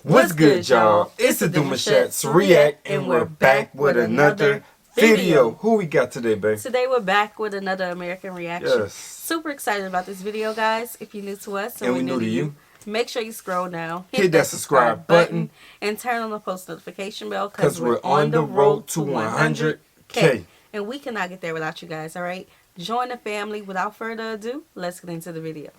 What's good, y'all? It's the Demouchets REACT, and we're back with another video. Who we got today, babe? Today we're back with another American reaction. Yes. Super excited about this video, guys. If you're new to us And we're new to you, make sure you scroll down, hit that subscribe button, and turn on the post notification bell because we're on the road to 100K. And we cannot get there without you guys, all right? Join the family. Without further ado, let's get into the video.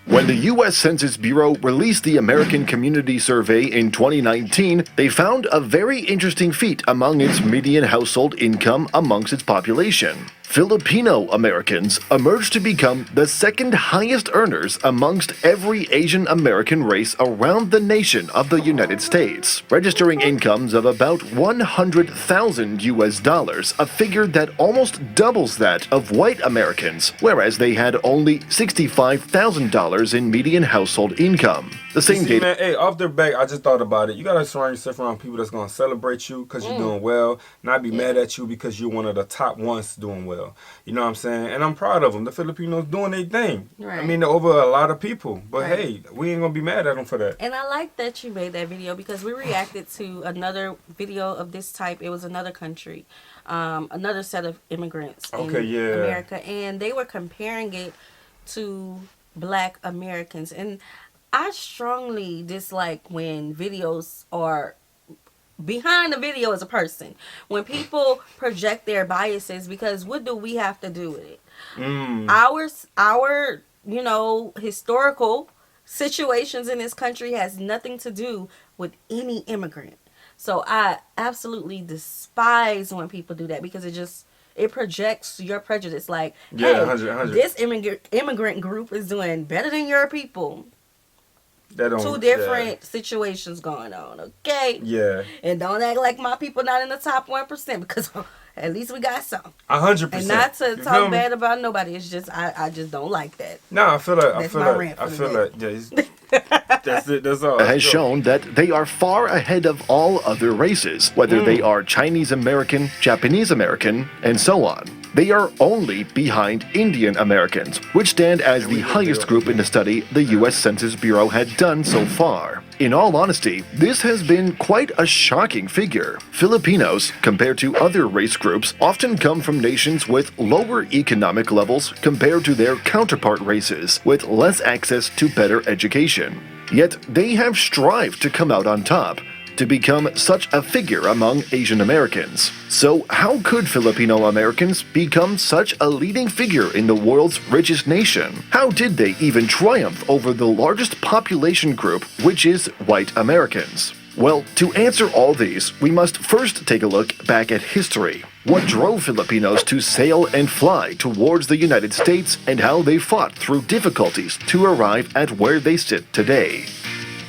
When the U.S. Census Bureau released the American Community Survey in 2019, they found a very interesting feat among its median household income amongst its population. Filipino Americans emerged to become the second highest earners amongst every Asian American race around the nation of the United States, registering incomes of about 100,000 US dollars, a figure that almost doubles that of white Americans, whereas they had only $65,000 in median household income. The same data. Man, hey, off their back, I just thought about it. You gotta surround yourself around people that's gonna celebrate you because you're doing well, not be mad at you because you're one of the top ones doing well. You know what I'm saying? And I'm proud of them. The Filipinos doing their thing. Right. I mean, they're over a lot of people. But hey, we ain't gonna be mad at them for that. And I like that you made that video because we reacted to another video of this type. It was another country, another set of immigrants in America, and they were comparing it to Black Americans. And I strongly dislike when videos are behind the video as a person, when people project their biases, because what do we have to do with it? Our historical situations in this country has nothing to do with any immigrant. So I absolutely despise when people do that, because it projects your prejudice. Like, hey, 100. this immigrant group is doing better than your people. Two different situations going on, okay? Yeah. And don't act like my people not in the top 1%, because at least we got some. 100%. And not to talk bad about nobody. It's just I just don't like that. No, I feel like that's it. That's all. Has shown that they are far ahead of all other races, whether they are Chinese American, Japanese American, and so on. They are only behind Indian Americans, which stand as the highest group in the study the U.S. Census Bureau had done so far. In all honesty, this has been quite a shocking figure. Filipinos, compared to other race groups, often come from nations with lower economic levels compared to their counterpart races, with less access to better education. Yet they have strived to come out on top, to become such a figure among Asian Americans. So how could Filipino Americans become such a leading figure in the world's richest nation? How did they even triumph over the largest population group, which is white Americans? Well, to answer all these, we must first take a look back at history. What drove Filipinos to sail and fly towards the United States, and how they fought through difficulties to arrive at where they sit today.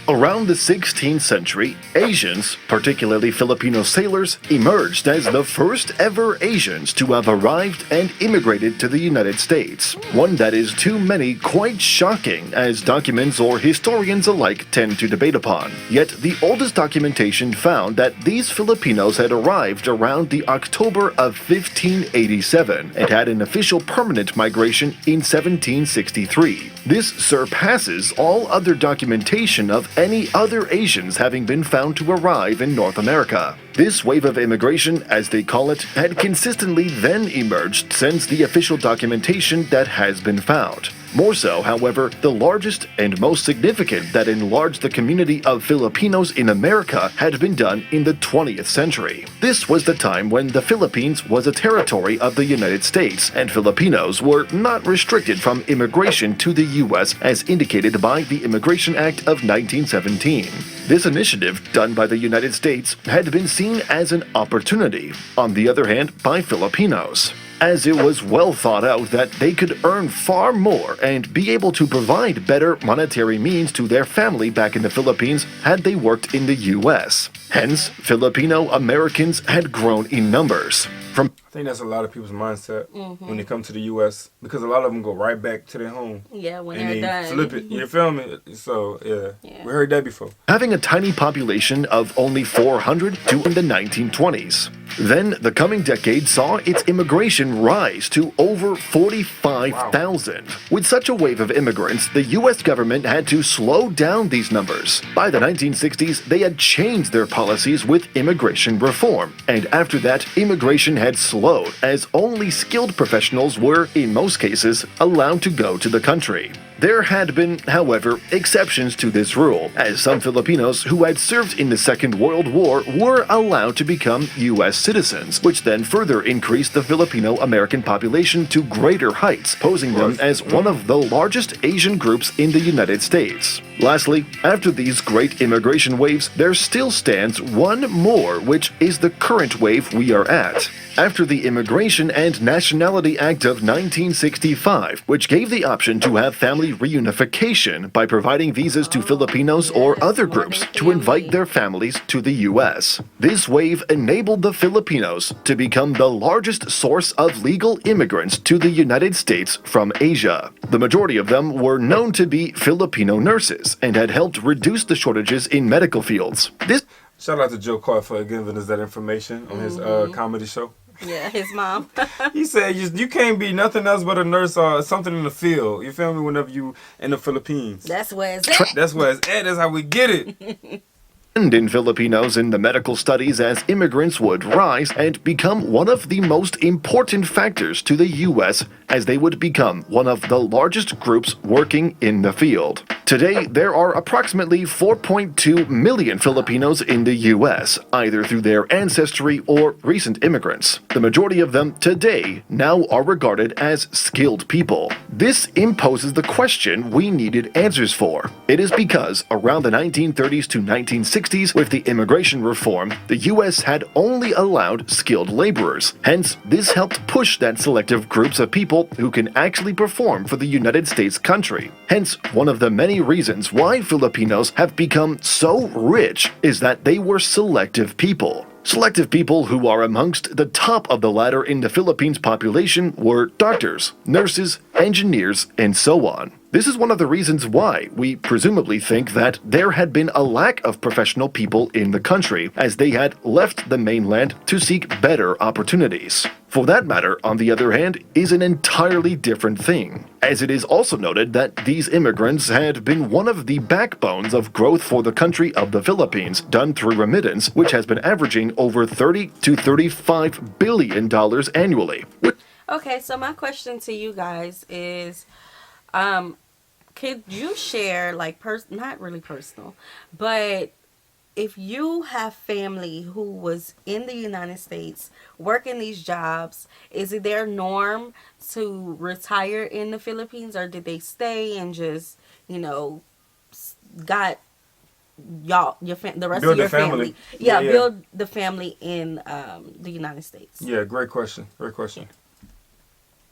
Around the 16th century, Asians, particularly Filipino sailors, emerged as the first ever Asians to have arrived and immigrated to the United States. One that is to many quite shocking, as documents or historians alike tend to debate upon. Yet the oldest documentation found that these Filipinos had arrived around the October of 1587 and had an official permanent migration in 1763. This surpasses all other documentation of any other Asians having been found to arrive in North America. This wave of immigration, as they call it, had consistently then emerged since the official documentation that has been found. More so, however, the largest and most significant that enlarged the community of Filipinos in America had been done in the 20th century. This was the time when the Philippines was a territory of the United States, and Filipinos were not restricted from immigration to the U.S. as indicated by the Immigration Act of 1917. This initiative, done by the United States, had been seen as an opportunity, on the other hand, by Filipinos, as it was well thought out that they could earn far more and be able to provide better monetary means to their family back in the Philippines had they worked in the U.S. Hence, Filipino Americans had grown in numbers. From I think that's a lot of people's mindset when they come to the U.S. because a lot of them go right back to their home. Yeah, when and they're they done. flip it. You feel me? So Yeah. we heard that before. having a tiny population of only 400 to in the 1920s. Then the coming decade saw its immigration rise to over 45,000. With such a wave of immigrants, the U.S. government had to slow down these numbers. By the 1960s, they had changed their policies with immigration reform, and after that, immigration had slowed as only skilled professionals were, in most cases, allowed to go to the country. There had been, however, exceptions to this rule, as some Filipinos who had served in the Second World War were allowed to become U.S. citizens, which then further increased the Filipino-American population to greater heights, posing them as one of the largest Asian groups in the United States. Lastly, after these great immigration waves, there still stands one more, which is the current wave we are at. After the Immigration and Nationality Act of 1965, which gave the option to have family reunification by providing visas to Filipinos or other groups to invite their families to the U.S. This wave enabled the Filipinos to become the largest source of legal immigrants to the United States from Asia. The majority of them were known to be Filipino nurses and had helped reduce the shortages in medical fields. This Shout out to Joe Carter for giving us that information on his comedy show. Yeah, his mom. He said you can't be nothing else but a nurse or something in the field. You feel me? Whenever you in the Philippines. That's where it's at. That's where it's at. That's how we get it. trend in Filipinos in the medical studies as immigrants would rise and become one of the most important factors to the U.S. as they would become one of the largest groups working in the field. Today, there are approximately 4.2 million Filipinos in the U.S., either through their ancestry or recent immigrants. The majority of them today now are regarded as skilled people. This imposes the question we needed answers for. It is because around the 1930s to 1960s, with the immigration reform, the U.S. had only allowed skilled laborers. Hence, this helped push that selective groups of people who can actually perform for the United States country. Hence, one of the many reasons why Filipinos have become so rich is that they were selective people. Selective people who are amongst the top of the ladder in the Philippines population were doctors, nurses, engineers, and so on. This is one of the reasons why we presumably think that there had been a lack of professional people in the country, as they had left the mainland to seek better opportunities. For that matter, on the other hand, is an entirely different thing, as it is also noted that these immigrants had been one of the backbones of growth for the country of the Philippines, done through remittance, which has been averaging over $30 to $35 billion annually. Okay, so my question to you guys is, could you share, like, not really personal, but if you have family who was in the United States working these jobs, is it their norm to retire in the Philippines, or did they stay and just, got the rest Build of your a family. Yeah, Yeah. build the family in the United States? Yeah, great question. Great question.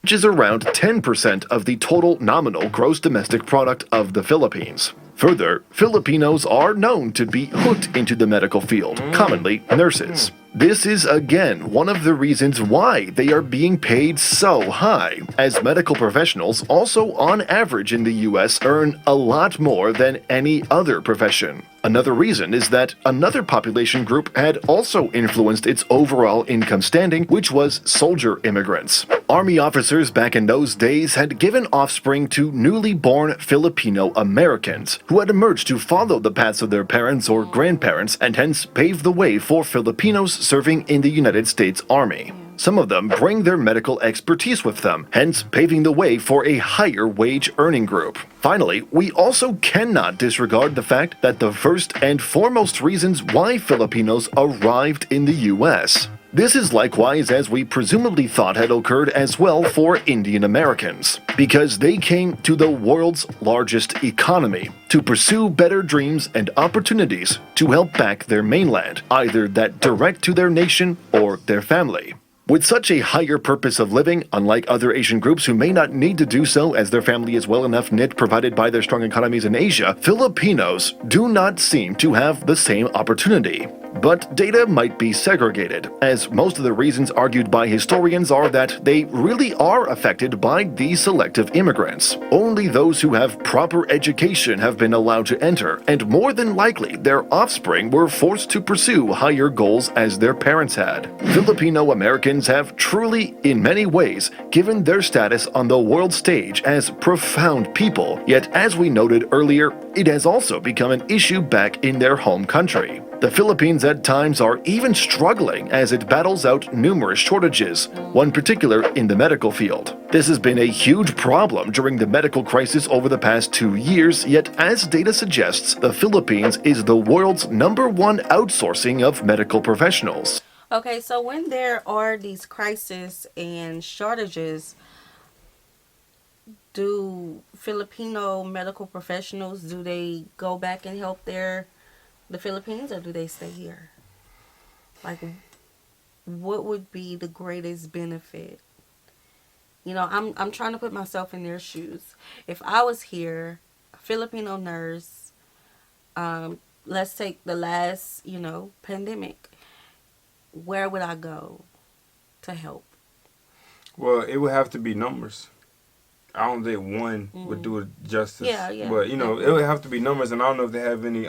Which is around 10% of the total nominal gross domestic product of the Philippines. Further, Filipinos are known to be hooked into the medical field, commonly nurses. This is again one of the reasons why they are being paid so high, as medical professionals also on average in the US earn a lot more than any other profession. Another reason is that another population group had also influenced its overall income standing, which was soldier immigrants. Army officers back in those days had given offspring to newly born Filipino Americans, who had emerged to follow the paths of their parents or grandparents and hence paved the way for Filipinos serving in the United States Army. Some of them bring their medical expertise with them, hence paving the way for a higher wage earning group. Finally, we also cannot disregard the fact that the first and foremost reasons why Filipinos arrived in the U.S. This is likewise as we presumably thought had occurred as well for Indian Americans, because they came to the world's largest economy to pursue better dreams and opportunities to help back their mainland, either that direct to their nation or their family. With such a higher purpose of living, unlike other Asian groups who may not need to do so as their family is well enough knit provided by their strong economies in Asia, Filipinos do not seem to have the same opportunity. But data might be segregated, as most of the reasons argued by historians are that they really are affected by these selective immigrants. Only those who have proper education have been allowed to enter, and more than likely their offspring were forced to pursue higher goals as their parents had. Filipino Americans have truly, in many ways, given their status on the world stage as profound people, yet as we noted earlier, it has also become an issue back in their home country. The Philippines at times are even struggling as it battles out numerous shortages, one particular in the medical field. This has been a huge problem during the medical crisis over the past 2 years, yet as data suggests, the Philippines is the world's #1 outsourcing of medical professionals. Okay, so when there are these crises and shortages, do Filipino medical professionals, do they go back and help the Philippines, or do they stay here? Like, what would be the greatest benefit? You know, I'm trying to put myself in their shoes. If I was here, a Filipino nurse, let's take the last, pandemic, where would I go to help? Well, it would have to be numbers. I don't think one would do it justice. Yeah. But, it would have to be numbers, and I don't know if they have any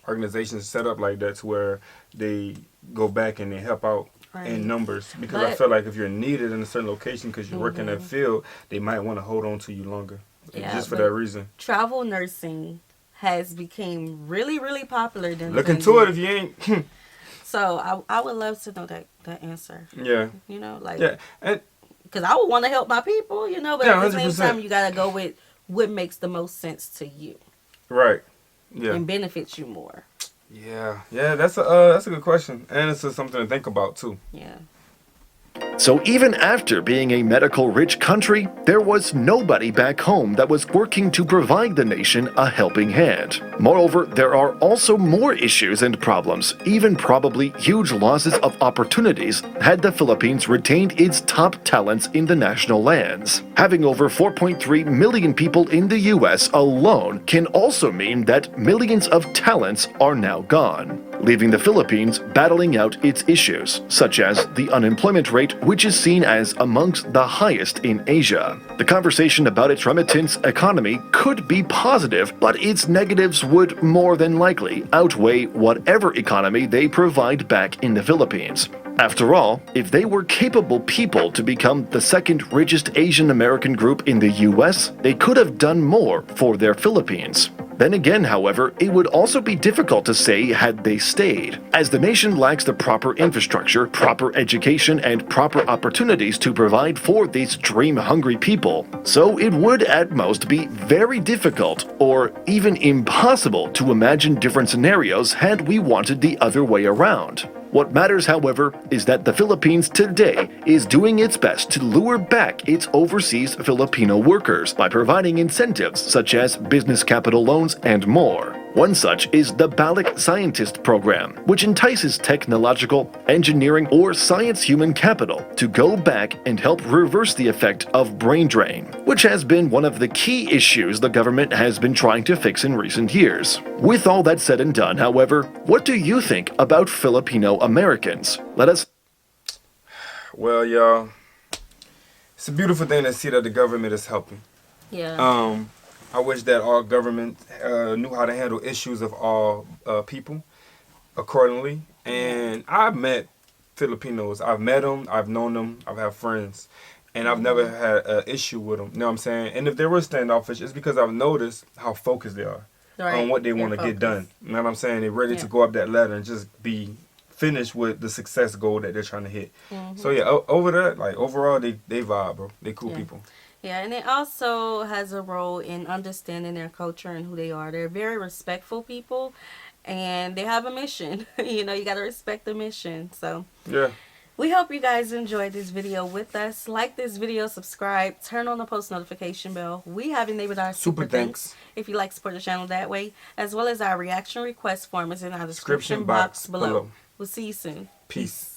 organizations set up like that to where they go back and they help out in numbers. Because I feel like if you're needed in a certain location because you work in that field, they might want to hold on to you longer. Just for that reason. Travel nursing has become really, really popular. Look into it if you ain't. So I would love to know that answer. Yeah. And because I would want to help my people, but at the same 100%. time, you got to go with what makes the most sense to you. Right. Yeah. And benefits you more. Yeah. That's a good question, and it's something to think about too. Yeah. So even after being a medical-rich country, there was nobody back home that was working to provide the nation a helping hand. Moreover, there are also more issues and problems, even probably huge losses of opportunities had the Philippines retained its top talents in the national lands. Having over 4.3 million people in the US alone can also mean that millions of talents are now gone, leaving the Philippines battling out its issues, such as the unemployment rate, which is seen as amongst the highest in Asia. The conversation about its remittance economy could be positive, but its negatives would more than likely outweigh whatever economy they provide back in the Philippines. After all, if they were capable people to become the second richest Asian American group in the US, they could have done more for their Philippines. Then again, however, it would also be difficult to say had they stayed, as the nation lacks the proper infrastructure, proper education, and proper opportunities to provide for these dream-hungry people. So it would at most be very difficult, or even impossible, to imagine different scenarios had we wanted the other way around. What matters, however, is that the Philippines today is doing its best to lure back its overseas Filipino workers by providing incentives such as business capital loans and more. One such is the Balik Scientist Program, which entices technological, engineering, or science human capital to go back and help reverse the effect of brain drain, which has been one of the key issues the government has been trying to fix in recent years. With all that said and done, however, what do you think about Filipino Americans? Let us... Well, y'all, it's a beautiful thing to see that the government is helping. Yeah. I wish that all government knew how to handle issues of all people accordingly. And I've met Filipinos. I've met them. I've known them. I've had friends. And I've never had an issue with them. You know what I'm saying? And if they were standoffish, it's because I've noticed how focused they are on what they want to get done. You know what I'm saying? They're ready to go up that ladder and just be finished with the success goal that they're trying to hit. So yeah, over that, like overall, they vibe, bro. They cool people. Yeah, and it also has a role in understanding their culture and who they are. They're very respectful people, and they have a mission. You got to respect the mission. So yeah, we hope you guys enjoyed this video with us. Like this video, subscribe, turn on the post notification bell. We have enabled our super thanks if you like to support the channel that way, as well as our reaction request form is in our description box below. We'll see you soon. Peace.